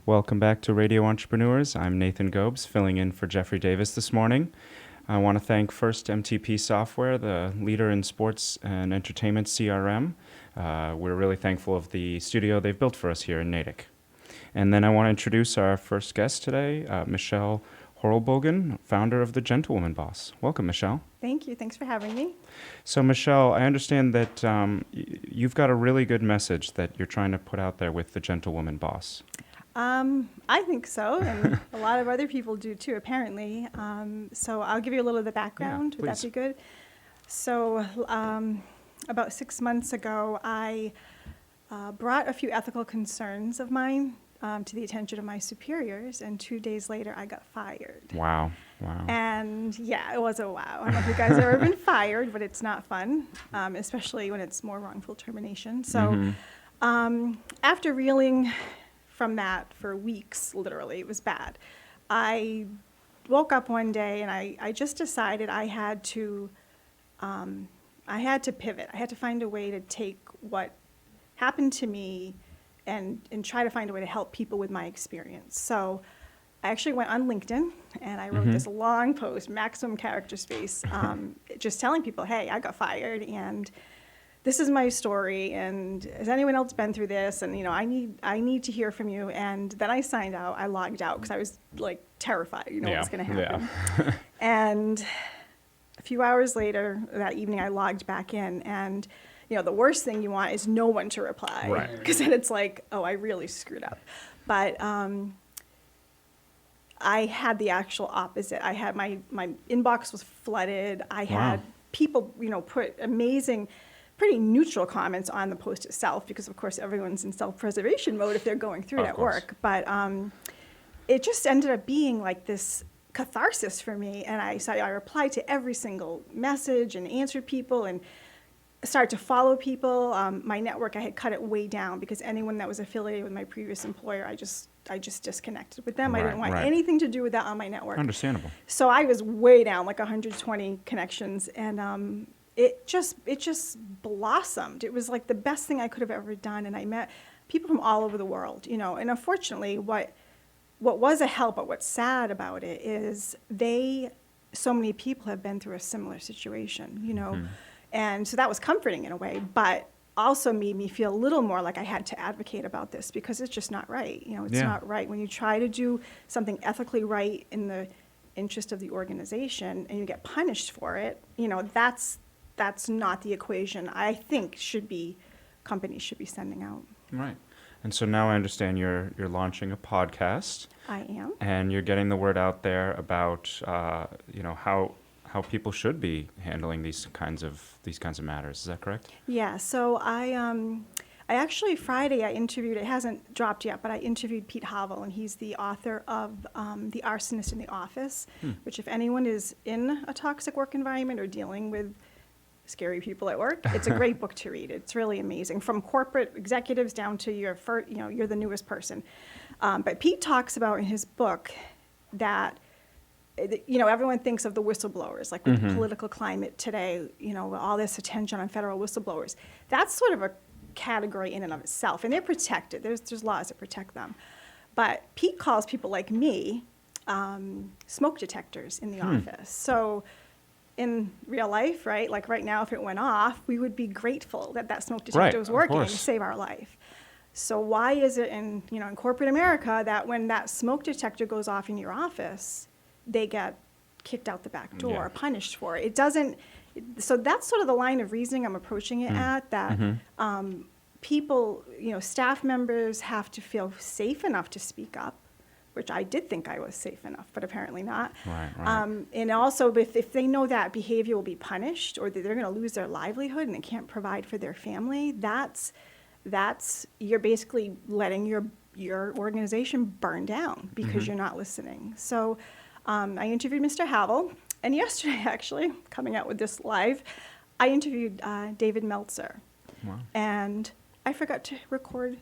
Welcome back to Radio Entrepreneurs. I'm Nathan Gobes, filling in for Jeffrey Davis this morning. I want to thank first MTP Software, the leader in sports and entertainment CRM. We're really thankful of the studio they've built for us here in Natick. And then I want to introduce our first guest today, Michelle Horlbogen, founder of the Gentlewoman Boss. Welcome, Michelle. Thank you. Thanks for having me. So, Michelle, I understand that you've got a really good message that you're trying to put out there with the Gentlewoman Boss. I think so, and a lot of other people do too, apparently. So I'll give you a little of the background. Yeah, Would that be good? So about 6 months ago, I brought a few ethical concerns of mine to the attention of my superiors, and 2 days later, I got fired. Wow. And yeah, it was a wow. I don't know if you guys have ever been fired, but it's not fun, especially when it's more wrongful termination. So after reeling from that for weeks, literally, it was bad. I woke up one day and I just decided I had to pivot. I had to find a way to take what happened to me and try to find a way to help people with my experience. So I actually went on LinkedIn and I wrote this long post, maximum character space, just telling people, hey, I got fired and this is my story, and has anyone else been through this? And I need to hear from you. And then I signed out. I logged out because I was like terrified. What was going to happen. Yeah. And a few hours later that evening, I logged back in, and the worst thing you want is no one to reply, right? Because then it's like, oh, I really screwed up. But I had the actual opposite. I had my inbox was flooded. I had people put amazing, pretty neutral comments on the post itself, because of course everyone's in self-preservation mode if they're going through it at work. But it just ended up being like this catharsis for me, and I replied to every single message and answered people and started to follow people. My network, I had cut it way down because anyone that was affiliated with my previous employer, I just disconnected with them. I didn't want anything to do with that on my network. Understandable. So I was way down, like 120 connections, and it just blossomed. It was like the best thing I could have ever done, and I met people from all over the world, and unfortunately what was a help, but what's sad about it is so many people have been through a similar situation, and so that was comforting in a way, but also made me feel a little more like I had to advocate about this, because it's just not right. It's not right when you try to do something ethically right in the interest of the organization and you get punished for it. That's not the equation I think companies should be sending out. Right. And so now I understand you're launching a podcast. I am. And you're getting the word out there about how people should be handling these kinds of matters. Is that correct? Yeah. So I actually Friday I interviewed. It hasn't dropped yet, but I interviewed Pete Havel, and he's the author of The Arsonist in the Office, which if anyone is in a toxic work environment or dealing with scary people at work, it's a great book to read. It's really amazing, from corporate executives down to you're the newest person. But Pete talks about in his book that everyone thinks of the whistleblowers, like with the political climate today, all this attention on federal whistleblowers. That's sort of a category in and of itself, and they're protected. There's laws that protect them. But Pete calls people like me smoke detectors in the office. So in real life, right, like right now, if it went off, we would be grateful that smoke detector was working to save our life. So why is it in corporate America that when that smoke detector goes off in your office, they get kicked out the back door, punished for it? It doesn't. So that's sort of the line of reasoning I'm approaching it at, that people, staff members have to feel safe enough to speak up, which I did think I was safe enough, but apparently not. Right. And also, if they know that behavior will be punished, or that they're going to lose their livelihood and they can't provide for their family, that's you're basically letting your organization burn down because you're not listening. So I interviewed Mr. Havel, and yesterday, actually, coming out with this live, I interviewed David Meltzer. Wow. And I forgot to record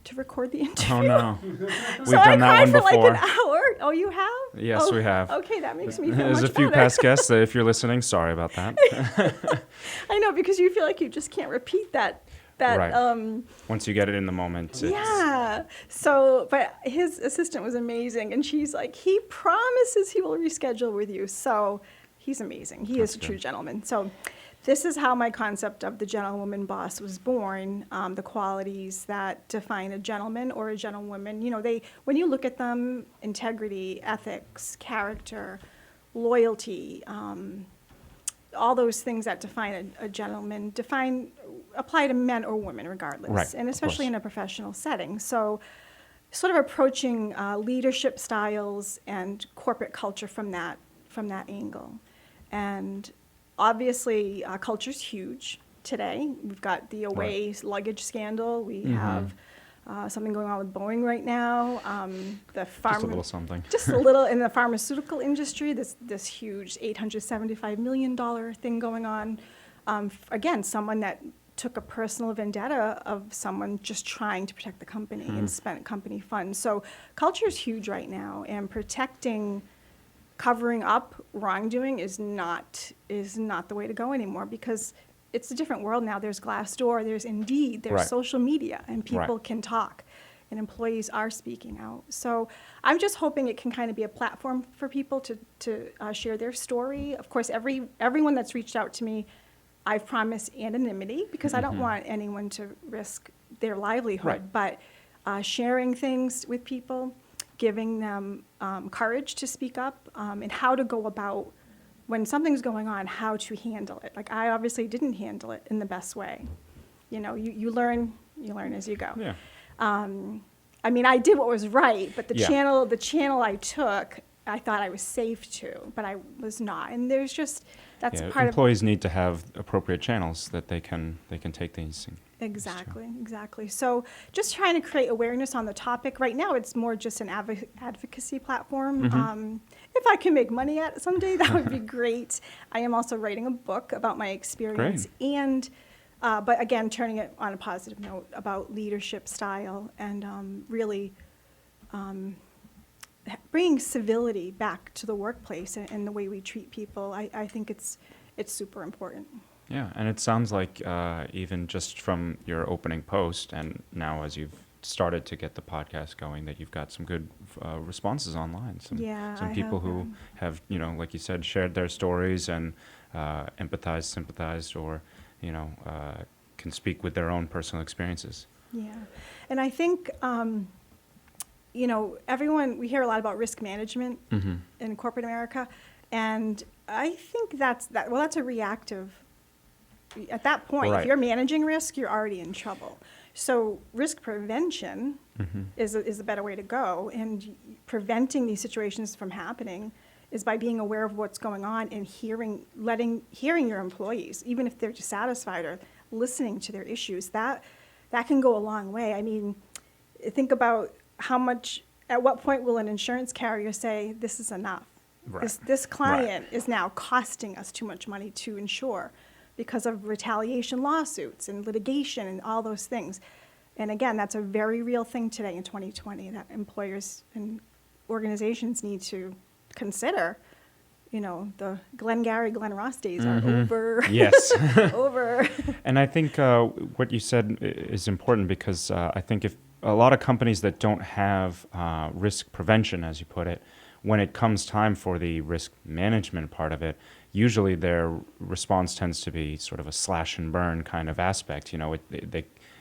the interview. Oh, no. We've so done I that one cried for before. like an hour. Oh, you have? Yes, we have. Okay, that makes me feel There's much a few better. past guests. If you're listening, sorry about that. I know, because you feel like you just can't repeat that that Right. Once you get it in the moment, it's... yeah. So, but his assistant was amazing, and she's like, he promises he will reschedule with you. So he's amazing. He is That's a true good. gentleman. So this is how my concept of the gentlewoman boss was born. The qualities that define a gentleman or a gentlewoman. You know, when you look at them, integrity, ethics, character, loyalty, all those things that define a gentleman apply to men or women regardless, Right, and of especially course. in a professional setting. So sort of approaching leadership styles and corporate culture from that angle. And obviously culture's huge today. We've got the away luggage scandal. We have something going on with Boeing right now. Just a little something. Just a little in the pharmaceutical industry. This huge $875 million thing going on. Again, someone that took a personal vendetta of someone just trying to protect the company and spent company funds. So culture is huge right now, and covering up wrongdoing is not the way to go anymore, because it's a different world now. There's Glassdoor, there's Indeed, there's Right. social media, and people Right. can talk, and employees are speaking out. So I'm just hoping it can kind of be a platform for people to share their story. Of course, everyone that's reached out to me, I've promised anonymity, because I don't want anyone to risk their livelihood. Right. But sharing things with people, giving them courage to speak up, and how to go about when something's going on, how to handle it. Like, I obviously didn't handle it in the best way. You know, you learn as you go. Yeah. I mean, I did what was right, but the Yeah. channel I took, I thought I was safe to, but I was not. And there's just, that's Yeah, part of... employees need to have appropriate channels that they can take things in. Exactly. So just trying to create awareness on the topic. Right now, it's more just an advocacy platform. If I can make money at it someday, that would be great. I am also writing a book about my experience. Great. And, but again, turning it on a positive note about leadership style and really bringing civility back to the workplace and the way we treat people. I think it's super important. Yeah, and it sounds like even just from your opening post, and now as you've started to get the podcast going, that you've got some good responses online. Some people who have, like you said, shared their stories and empathized, sympathized, or, can speak with their own personal experiences. Yeah, and I think, everyone, we hear a lot about risk management in corporate America, and I think that's a reactive. At that point, Right. If you're managing risk, you're already in trouble. So risk prevention is a better way to go, and preventing these situations from happening is by being aware of what's going on and hearing your employees, even if they're dissatisfied, or listening to their issues. That can go a long way. I mean, think about at what point will an insurance carrier say, this is enough? Right. This client is now costing us too much money to insure, because of retaliation lawsuits and litigation and all those things. And again, that's a very real thing today in 2020 that employers and organizations need to consider. The Glengarry, Glen Ross days are over. Yes. Over. And I think what you said is important, because I think if a lot of companies that don't have risk prevention, as you put it, when it comes time for the risk management part of it, usually their response tends to be sort of a slash and burn kind of aspect.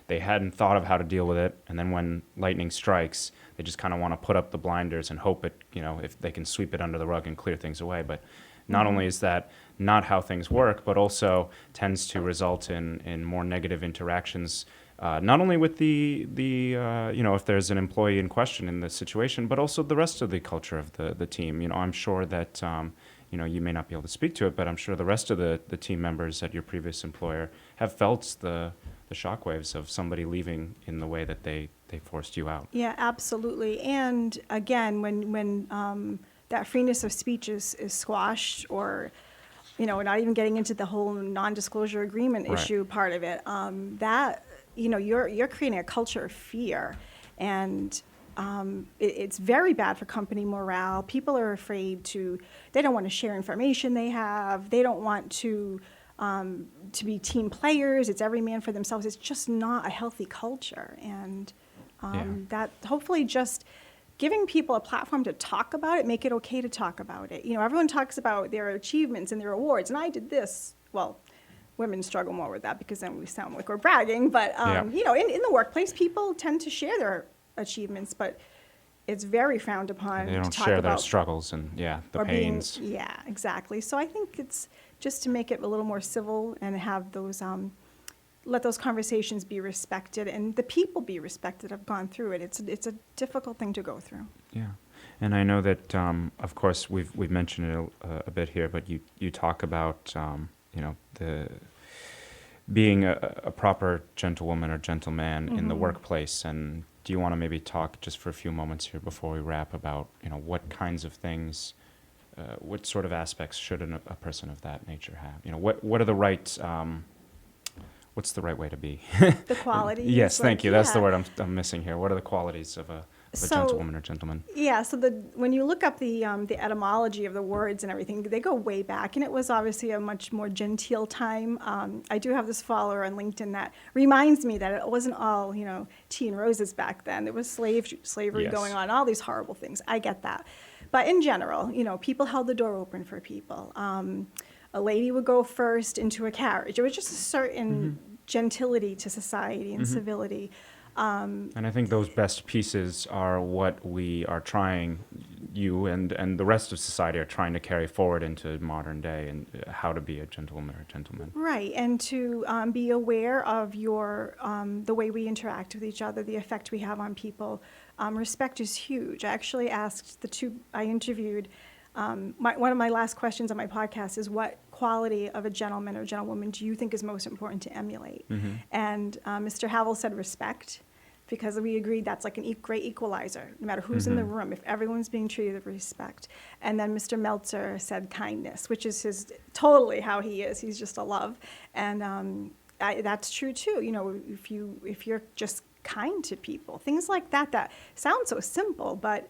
They hadn't thought of how to deal with it, and then when lightning strikes, they just kind of want to put up the blinders and hope if they can sweep it under the rug and clear things away. But not only is that not how things work, but also tends to result in more negative interactions, not only with the if there's an employee in question in the situation, but also the rest of the culture of the team. I'm sure that you may not be able to speak to it, but I'm sure the rest of the team members at your previous employer have felt the shockwaves of somebody leaving in the way that they forced you out. Yeah, absolutely. And again, when that freeness of speech is squashed, or not even getting into the whole non-disclosure agreement Right. issue part of it, that you're creating a culture of fear, and it's very bad for company morale. People are afraid they don't want to share information they have. They don't want to to be team players. It's every man for themselves. It's just not a healthy culture. And that hopefully just giving people a platform to talk about it, make it okay to talk about it. You know, everyone talks about their achievements and their awards, and I did this. Well, women struggle more with that because then we sound like we're bragging. But, you know, in the workplace, people tend to share their achievements, but it's very frowned upon They don't to talk share about their struggles and, the or being- pains. yeah, exactly. So I think it's just to make it a little more civil and have those, let those conversations be respected and the people be respected. I've gone through it. It's a difficult thing to go through. Yeah. And I know that, of course, we've mentioned it a bit here, but you talk about, you know, the being a proper gentlewoman or gentleman in the workplace. And do you want to maybe talk just for a few moments here before we wrap about, you know, what kinds of things, what sort of aspects should a person of that nature have? You know, what are the right, what's the right way to be? The qualities. Yes, thank you. That's the yeah. word I'm missing here. What are the qualities of a gentlewoman or gentleman? Yeah, so when you look up the etymology of the words and everything, they go way back, and it was obviously a much more genteel time. I do have this follower on LinkedIn that reminds me that it wasn't all, you know, tea and roses back then. There was slavery Yes. going on, all these horrible things. I get that. But in general, you know, people held the door open for people. A lady would go first into a carriage. It was just a certain gentility to society and civility. And I think those best pieces are what we are trying, you and the rest of society are trying to carry forward into modern day and how to be a gentlewoman or gentleman. Right, and to be aware of your the way we interact with each other, the effect we have on people. Respect is huge. I actually asked the two I interviewed, one of my last questions on my podcast is, what quality of a gentleman or gentlewoman do you think is most important to emulate? And Mr. Havel said respect, because we agreed that's like a great equalizer, no matter who's in the room, if everyone's being treated with respect. And then Mr. Meltzer said kindness, which is totally how he is. He's just a love. And that's true too. You know, if you're just kind to people, things like that sound so simple, but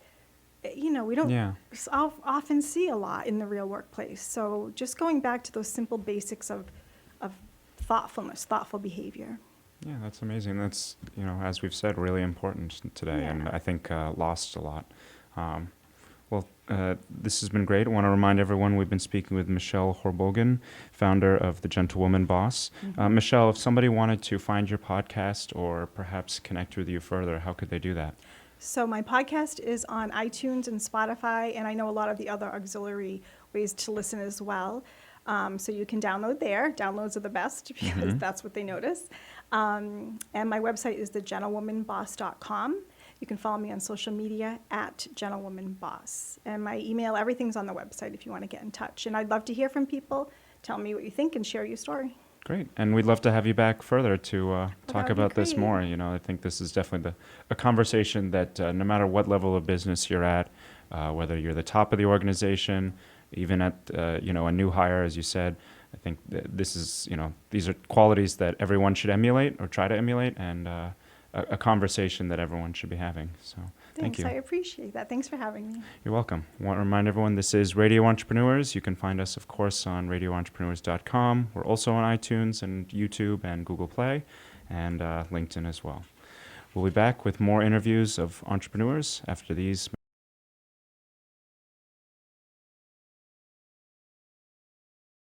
you know, we don't often see a lot in the real workplace. So just going back to those simple basics of thoughtfulness, thoughtful behavior. Yeah, that's amazing. That's, you know, as we've said, really important today, and I think lost a lot. This has been great. I want to remind everyone we've been speaking with Michelle Horlbogen, founder of the Gentlewoman Boss. Michelle, if somebody wanted to find your podcast or perhaps connect with you further, how could they do that? So my podcast is on iTunes and Spotify, and I know a lot of the other auxiliary ways to listen as well. So you can download there. Downloads are the best because that's what they notice. And my website is thegentlewomanboss.com. You can follow me on social media at gentlewomanboss. And my email, everything's on the website if you want to get in touch. And I'd love to hear from people. Tell me what you think and share your story. Great. And we'd love to have you back further to talk would be about this great. more. You know, I think this is definitely a conversation that no matter what level of business you're at, whether you're the top of the organization, even at, you know, a new hire, as you said, I think this is, you know, these are qualities that everyone should emulate or try to emulate, and a conversation that everyone should be having. So thank you. Thanks, I appreciate that. Thanks for having me. You're welcome. I want to remind everyone this is Radio Entrepreneurs. You can find us, of course, on radioentrepreneurs.com. We're also on iTunes and YouTube and Google Play and LinkedIn as well. We'll be back with more interviews of entrepreneurs after these